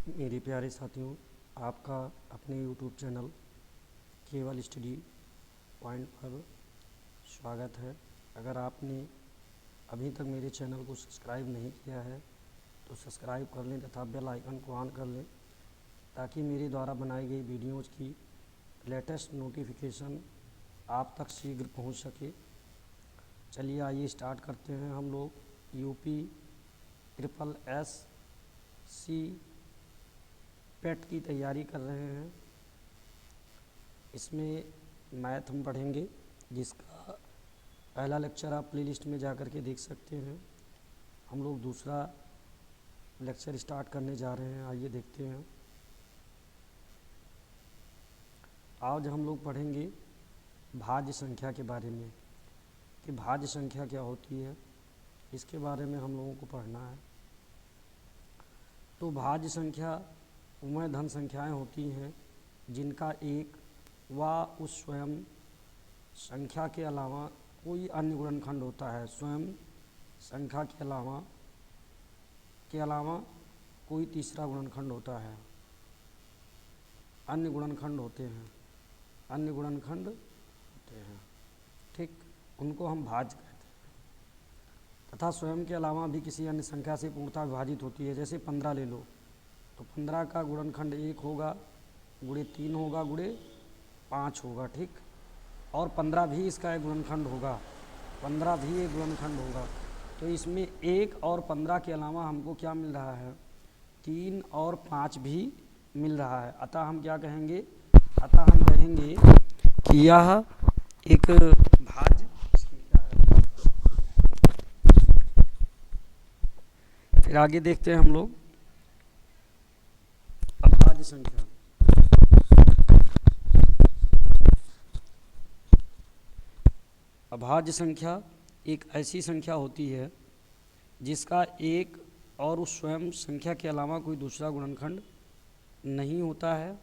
मेरे प्यारे साथियों, आपका अपने YouTube चैनल केवल स्टडी पॉइंट पर स्वागत है। अगर आपने अभी तक मेरे चैनल को सब्सक्राइब नहीं किया है तो सब्सक्राइब कर लें तथा बेल आइकन को ऑन कर लें ताकि मेरे द्वारा बनाई गई वीडियोज़ की लेटेस्ट नोटिफिकेशन आप तक शीघ्र पहुंच सके। चलिए आइए स्टार्ट करते हैं। हम लोग यूपी ट्रिपल एस सी पेट की तैयारी कर रहे हैं। इसमें मैथ हम पढ़ेंगे, जिसका पहला लेक्चर आप प्लेलिस्ट में जा कर के देख सकते हैं। हम लोग दूसरा लेक्चर स्टार्ट करने जा रहे हैं। आइए देखते हैं। आज हम लोग पढ़ेंगे भाज्य संख्या के बारे में कि भाज्य संख्या क्या होती है, इसके बारे में हम लोगों को पढ़ना है। तो भाज्य संख्या वह धन संख्याएं होती हैं जिनका एक व उस स्वयं संख्या के अलावा कोई अन्य गुणनखंड होता है। स्वयं संख्या के अलावा कोई तीसरा गुणनखंड होता है। अन्य गुणनखंड होते हैं, ठीक, उनको हम भाज्य कहते हैं। तथा स्वयं के अलावा भी किसी अन्य संख्या से पूर्णतः विभाजित होती है। जैसे 15 ले लो तो 15 का गुणनखंड 1 होगा, गुणे 3 होगा, गुणे 5 होगा, ठीक। और 15 भी इसका एक गुणनखंड होगा, 15 भी एक गुणनखंड होगा। तो इसमें 1 और 15 के अलावा हमको क्या मिल रहा है, 3 और 5 भी मिल रहा है। अतः हम कहेंगे कि यह एक भाज्य संख्या है। फिर आगे देखते हैं हम लोग अभाज्य संख्या। अभाज्य संख्या एक ऐसी संख्या होती है जिसका एक और उस स्वयं संख्या के अलावा कोई दूसरा गुणनखंड नहीं होता है,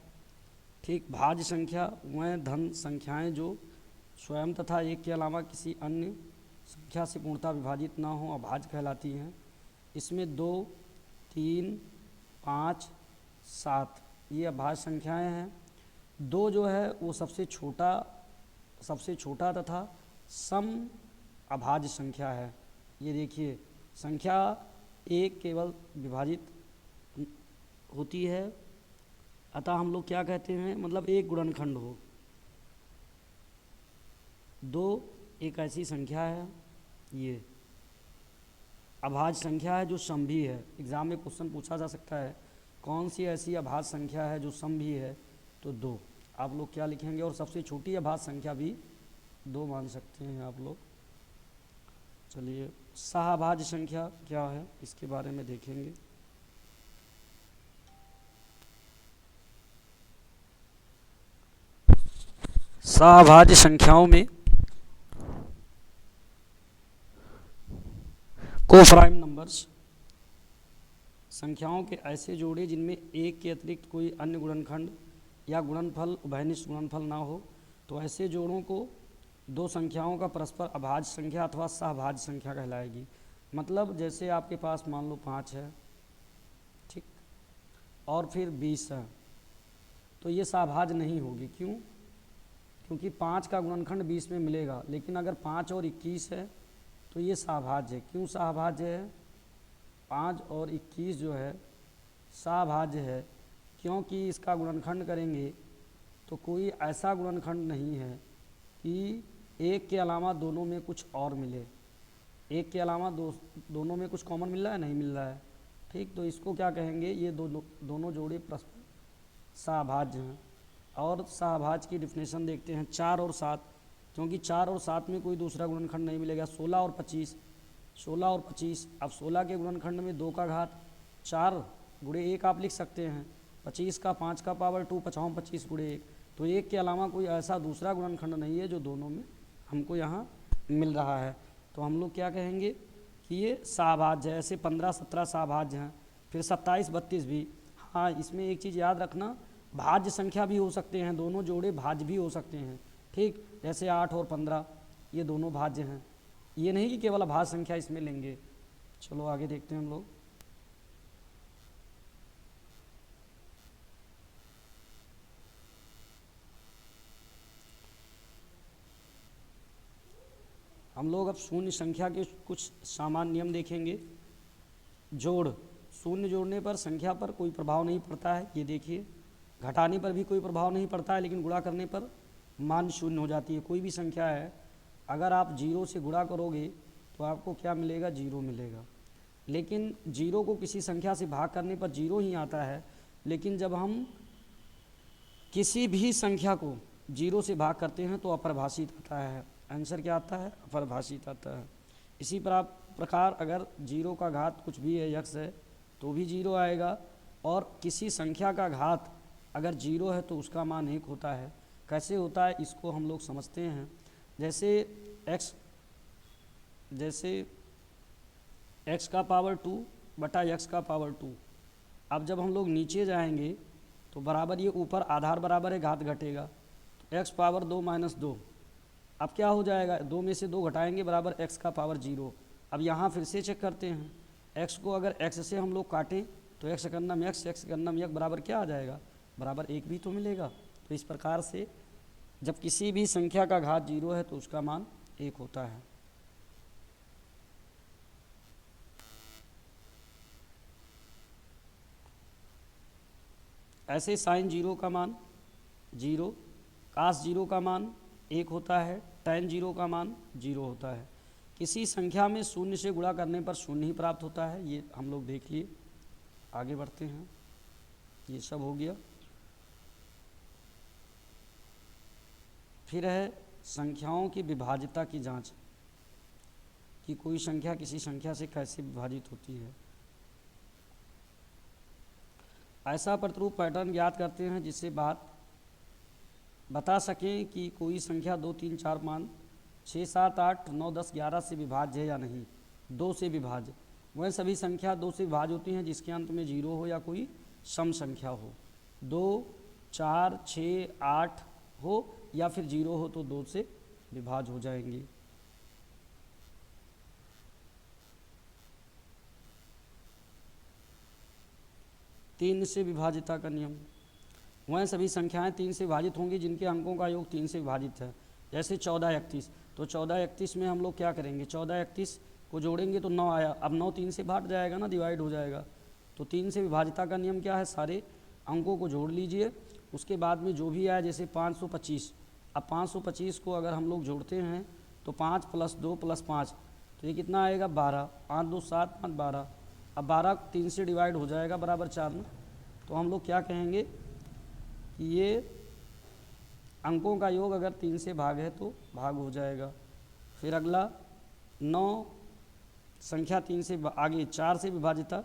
ठीक। भाज्य संख्या वह धन संख्याएं जो स्वयं तथा एक के अलावा किसी अन्य संख्या से पूर्णतः विभाजित ना हो, अभाज्य कहलाती हैं। इसमें 2, 3, 5, 7 ये अभाज्य संख्याएं हैं। 2 जो है वो सबसे छोटा तथा सम अभाज्य संख्या है। ये देखिए, संख्या 1 केवल विभाजित होती है, अतः हम लोग क्या कहते हैं, मतलब एक गुणनखंड हो। 2 एक ऐसी संख्या है, ये अभाज्य संख्या है जो सम भी है। एग्जाम में क्वेश्चन पूछा जा सकता है कौन सी ऐसी अभाज्य संख्या है जो सम भी है, तो 2 आप लोग क्या लिखेंगे। और सबसे छोटी अभाज्य संख्या भी 2 मान सकते हैं आप लोग। चलिए, सहअभाज्य संख्या क्या है इसके बारे में देखेंगे। सहअभाज्य संख्याओं में कोप्राइम नंबर्स संख्याओं के ऐसे जोड़े जिनमें एक के अतिरिक्त कोई अन्य गुणनखंड या गुणनफल उभयनिष्ठ गुणनफल ना हो, तो ऐसे जोड़ों को दो संख्याओं का परस्पर अभाज्य संख्या अथवा सहअभाज्य संख्या कहलाएगी। मतलब जैसे आपके पास मान लो 5 है, ठीक, और फिर 20 है, तो ये सहअभाज्य नहीं होगी। क्यों? क्योंकि 5 का गुणनखंड 20 में मिलेगा, लेकिन अगर 5 और 21 है तो ये सहअभाज्य है। क्यों सहअभाज्य है? 5 और 21 जो है सहअभाज्य है क्योंकि इसका गुणनखंड करेंगे तो कोई ऐसा गुणनखंड नहीं है कि एक के अलावा दोनों में कुछ और मिले। एक के अलावा दोनों में कुछ कॉमन मिल रहा है, नहीं मिल रहा है, ठीक। तो इसको क्या कहेंगे, ये दोनों जोड़े परस्पर सहअभाज्य हैं। और सहअभाज्य की डिफिनेशन देखते हैं 4 और 7, क्योंकि 4 और 7 में कोई दूसरा गुणनखंड नहीं मिलेगा। 16 और 25, 16 और 25, अब 16 के गुणनखंड में 2 का घात 4 गुणे 1 आप लिख सकते हैं। 25 का 5 का पावर 2, 5 25 गुणे 1, तो 1 के अलावा कोई ऐसा दूसरा गुणनखंड नहीं है जो दोनों में हमको यहाँ मिल रहा है। तो हम लोग क्या कहेंगे कि ये सहअभाज्य है। ऐसे 15, 17 सहअभाज्य हैं, फिर 27, 32 भी। हाँ, इसमें एक चीज़ याद रखना, भाज्य संख्या भी हो सकते हैं, दोनों जोड़े भाज्य भी हो सकते हैं, ठीक। जैसे 8 और 15 ये दोनों भाज्य हैं, ये नहीं कि केवल अभाज्य संख्या इसमें लेंगे। चलो आगे देखते हैं हम लोग। हम लोग अब शून्य संख्या के कुछ सामान्य नियम देखेंगे। जोड़, शून्य जोड़ने पर संख्या पर कोई प्रभाव नहीं पड़ता है, ये देखिए। घटाने पर भी कोई प्रभाव नहीं पड़ता है, लेकिन गुणा करने पर मान शून्य हो जाती है। कोई भी संख्या है, अगर आप जीरो से गुणा करोगे तो आपको क्या मिलेगा? जीरो मिलेगा। लेकिन जीरो को किसी संख्या से भाग करने पर जीरो ही आता है, लेकिन जब हम किसी भी संख्या को जीरो से भाग करते हैं तो अपरिभाषित आता है। आंसर क्या आता है? अपरिभाषित आता है। इसी प्रकार अगर जीरो का घात कुछ भी है, यक्स है, तो भी जीरो आएगा, और किसी संख्या का घात अगर जीरो है तो उसका मान 1 होता है। कैसे होता है इसको हम लोग समझते हैं। जैसे x का पावर 2 बटा x का पावर 2। अब जब हम लोग नीचे जाएंगे तो बराबर ये ऊपर आधार बराबर है, घात घटेगा, तो x पावर 2 माइनस 2। अब क्या हो जाएगा? 2 में से 2 घटाएंगे बराबर x का पावर 0। अब यहाँ फिर से चेक करते हैं, x को अगर x से हम लोग काटें तो x कर्नम x कर्नम एक बराबर क्या आ जाएगा? बराबर 1 भी तो मिलेगा। तो इस प्रकार से जब किसी भी संख्या का घात 0 है तो उसका मान 1 होता है। ऐसे साइन 0 का मान 0, कास 0 का मान 1 होता है, tan 0 का मान 0 होता है। किसी संख्या में शून्य से गुणा करने पर शून्य ही प्राप्त होता है, ये हम लोग देख लिए। आगे बढ़ते हैं, ये सब हो गया। फिर है संख्याओं की विभाज्यता की जांच, कि कोई संख्या किसी संख्या से कैसे विभाजित होती है। ऐसा प्रतिरूप पैटर्न ज्ञात करते हैं जिससे बता सकें कि कोई संख्या 2, 3, 4, 5, 6, 7, 8, 9, 10, 11 से विभाज्य है या नहीं। 2 से विभाज्य, वह सभी संख्या 2 से विभाज्य होती हैं जिसके अंत में 0 हो या कोई सम संख्या हो। 2, 4, 6, 8 हो या फिर 0 हो तो 2 से विभाज्य हो जाएंगी। तीन से विभाज्यता का नियम, वह सभी संख्याएं 3 से विभाजित होंगी जिनके अंकों का योग 3 से विभाजित है। जैसे 14, 31, तो 14, 31 में हम लोग क्या करेंगे? 14, 31 को जोड़ेंगे तो 9 आया। अब 9 3 से भाग जाएगा ना, डिवाइड हो जाएगा। तो 3 से विभाज्यता का नियम क्या है? सारे अंकों को जोड़ लीजिए, उसके बाद में जो भी आया, जैसे 525। अब 525 को अगर हम लोग जोड़ते हैं तो 5 + 2 + 5, तो ये कितना आएगा? 12। 5 2 7 5 12। अब 12 3 से डिवाइड हो जाएगा बराबर 4 में, तो हम लोग क्या कहेंगे कि ये अंकों का योग अगर 3 से भाग है तो भाग हो जाएगा। फिर अगला 9 संख्या 3 से आगे 4 से विभाजिता,